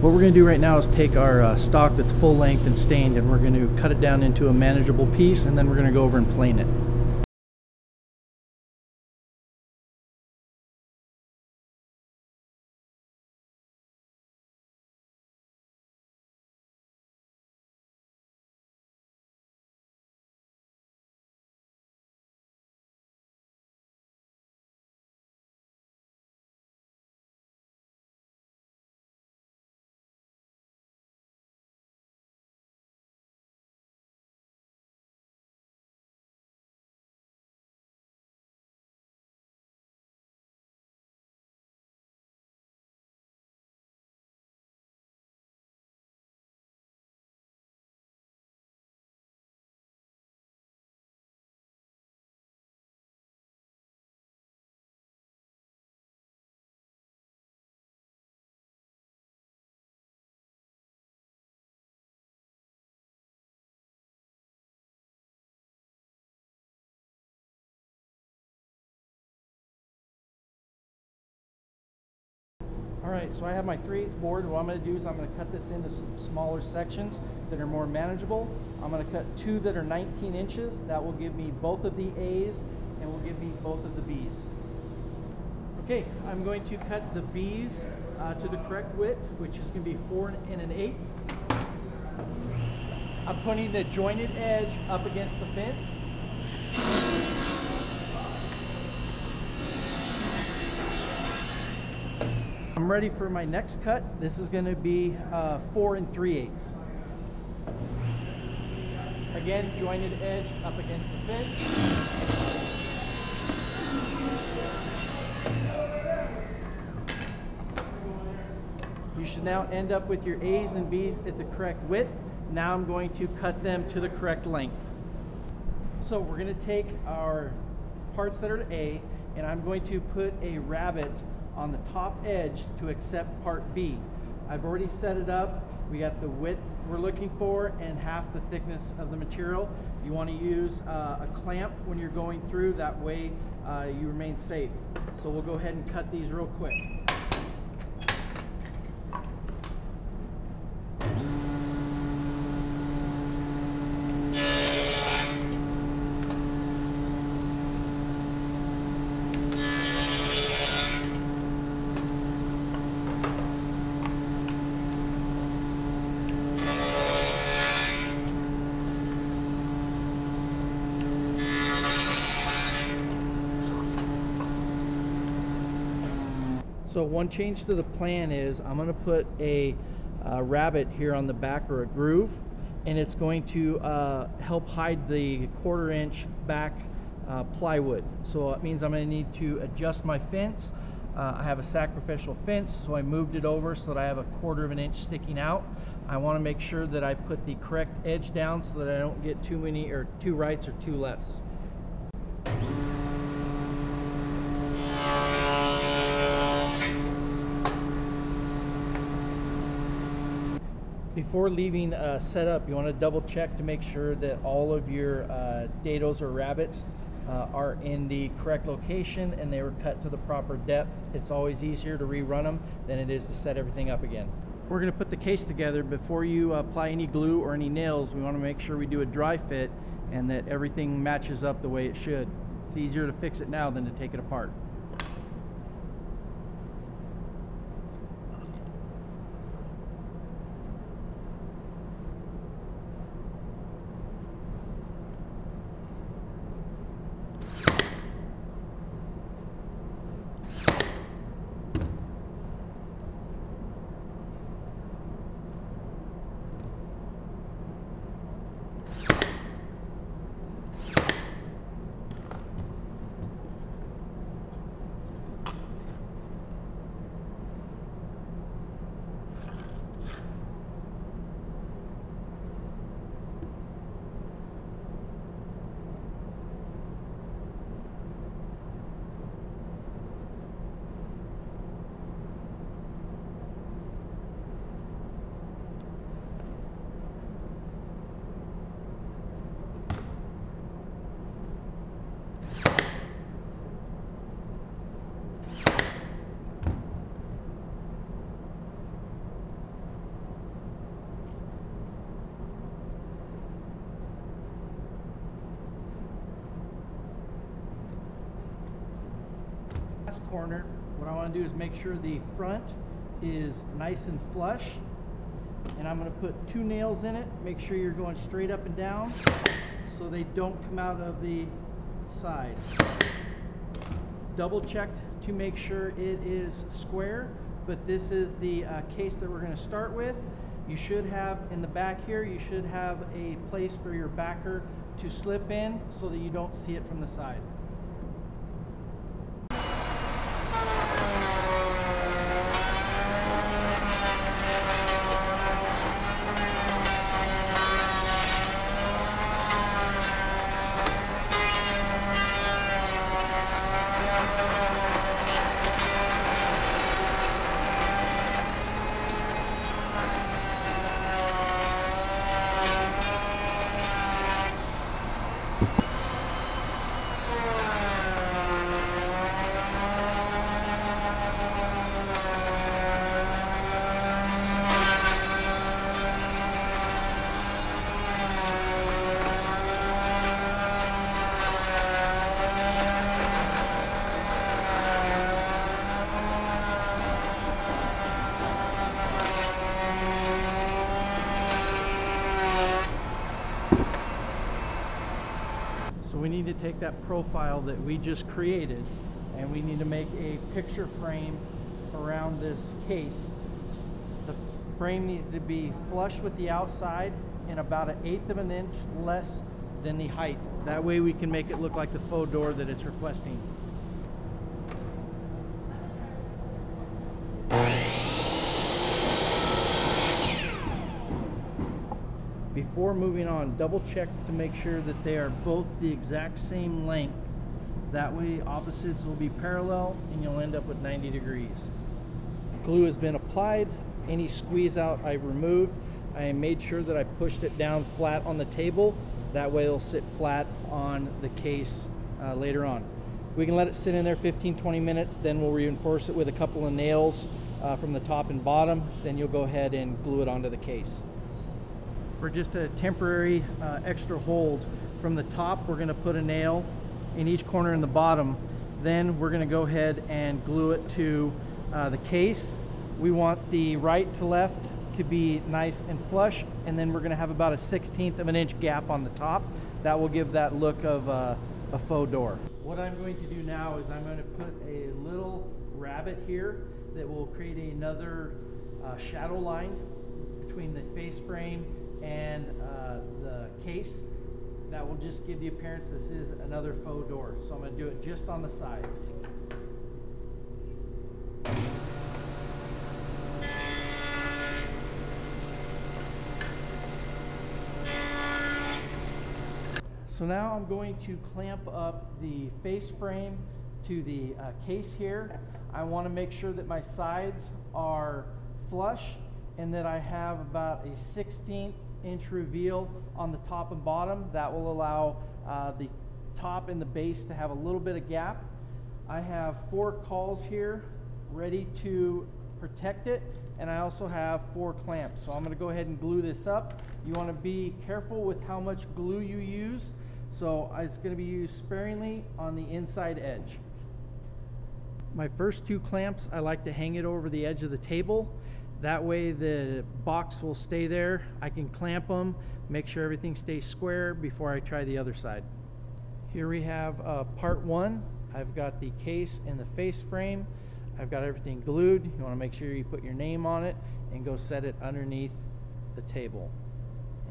What we're going to do right now is take our stock that's full length and stained, and we're going to cut it down into a manageable piece, and then we're going to go over and plane it. Alright, so I have my 3/8 board. What I'm going to do is I'm going to cut this into some smaller sections that are more manageable. I'm going to cut 2 that are 19 inches. That will give me both of the A's and will give me both of the B's. Okay, I'm going to cut the B's to the correct width, which is going to be 4 1/8. I'm putting the jointed edge up against the fence. I'm ready for my next cut. This is going to be 4 3/8. Again, jointed edge up against the fence. You should now end up with your A's and B's at the correct width. Now I'm going to cut them to the correct length. So we're going to take our parts that are A, and I'm going to put a rabbet on the top edge to accept part B. I've already set it up. We got the width we're looking for and half the thickness of the material. You want to use a clamp when you're going through, that way you remain safe. So we'll go ahead and cut these real quick. So one change to the plan is I'm going to put a rabbet here on the back, or a groove, and it's going to help hide the 1/4 inch back plywood. So it means I'm going to need to adjust my fence. I have a sacrificial fence, so I moved it over so that I have a 1/4 inch sticking out. I want to make sure that I put the correct edge down so that I don't get too many, or 2 rights or 2 lefts. Before leaving set up, you want to double check to make sure that all of your dados or rabbets are in the correct location and they were cut to the proper depth. It's always easier to rerun them than it is to set everything up again. We're going to put the case together. Before you apply any glue or any nails, we want to make sure we do a dry fit and that everything matches up the way it should. It's easier to fix it now than to take it apart. this corner, what I want to do is make sure the front is nice and flush. And I'm going to put 2 nails in it. Make sure you're going straight up and down so they don't come out of the side. Double check to make sure it is square, but this is the case that we're going to start with. You should have in the back here, you should have a place for your backer to slip in so that you don't see it from the side. So we need to take that profile that we just created and we need to make a picture frame around this case. The frame needs to be flush with the outside and about 1/8 of an inch less than the height. That way we can make it look like the faux door that it's requesting. Before moving on, double check to make sure that they are both the exact same length. That way opposites will be parallel and you'll end up with 90 degrees. Glue has been applied. Any squeeze out I've removed. I made sure that I pushed it down flat on the table. That way it'll sit flat on the case later on. We can let it sit in there 15-20 minutes, then we'll reinforce it with a couple of nails from the top and bottom. Then you'll go ahead and glue it onto the case. For just a temporary extra hold from the top, we're going to put a nail in each corner in the bottom. Then we're going to go ahead and glue it to the case. We want the right to left to be nice and flush, and then we're going to have about a 1/16 of an inch gap on the top. That will give that look of a faux door. What I'm going to do now is I'm going to put a little rabbet here that will create another shadow line between the face frame and the case. That will just give the appearance this is another faux door. So I'm going to do it just on the sides. So now I'm going to clamp up the face frame to the case here. I want to make sure that my sides are flush and that I have about a 1/16 inch reveal on the top and bottom. That will allow the top and the base to have a little bit of gap. I have 4 cauls here ready to protect it, and I also have 4 clamps. So I'm going to go ahead and glue this up. You want to be careful with how much glue you use. So it's going to be used sparingly on the inside edge. My first 2 clamps, I like to hang it over the edge of the table. That way the box will stay there. I can clamp them, make sure everything stays square before I try the other side. Here we have part 1. I've got the case and the face frame. I've got everything glued. You want to make sure you put your name on it and go set it underneath the table.